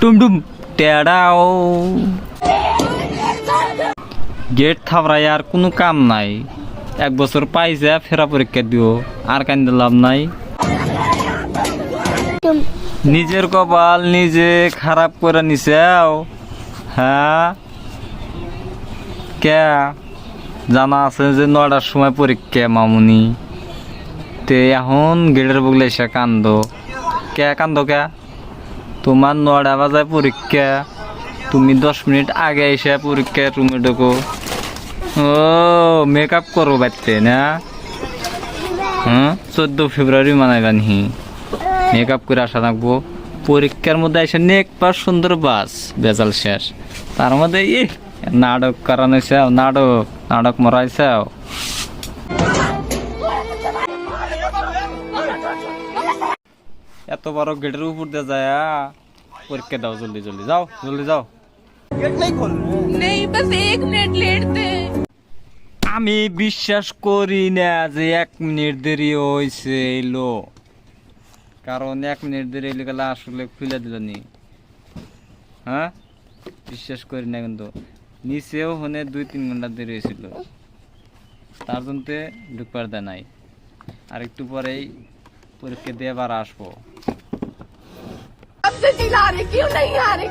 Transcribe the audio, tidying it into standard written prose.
টুমটুম টেড়াও gate থাবড়াই আর কোনো কাম নাই। 1 বছর পাইছে ফেরা পরীক্ষা দিও আর কান্দে লাভ নাই। নিজের কপাল নিজে খারাপ করে নিছেও। হ্যাঁ কে জানা আছে যে 9টার সময় পরীক্ষা মামুনি, তে এখন গেটের বগলে এসে কান্দ কে? তোমার 9টা বাজায় পরীক্ষা, তুমি 10 মিনিট আগে এসে পরীক্ষার রুমে ঢোকো। ও মেকআপ করো বাড়তে না? 14 ফেব্রুয়ারি মানাইবানি মেকআপ করে আসা থাকবো। পরীক্ষার মধ্যে এসে নেক পাস সুন্দর বাস বেজাল শেষ। তার মধ্যে নাটক করানোছাও, নাটক মরাইছাও। এত বড় গেটের উপর দিয়ে যায় পরীক্ষা দাও, জলদি যাও। नहीं बस 1 मिनट लेट थे। আমি বিশ্বাস করি না যে 1 মিনিট দেরি হয়েছে এলো, কারণ 1 মিনিট দেরি এলে গেলে আসলে খুলে দিল নি। হ্যাঁ বিশ্বাস করি না, কিন্তু নিচেও হনে 2-3 ঘন্টা দেরি হয়েছিল, তার জন্য ঢুকবার দেয় নাই। আর একটু পরেই পরীক্ষা দিয়ে আবার আসবো। अब से चिल्ला रही क्यों नहीं आ रही?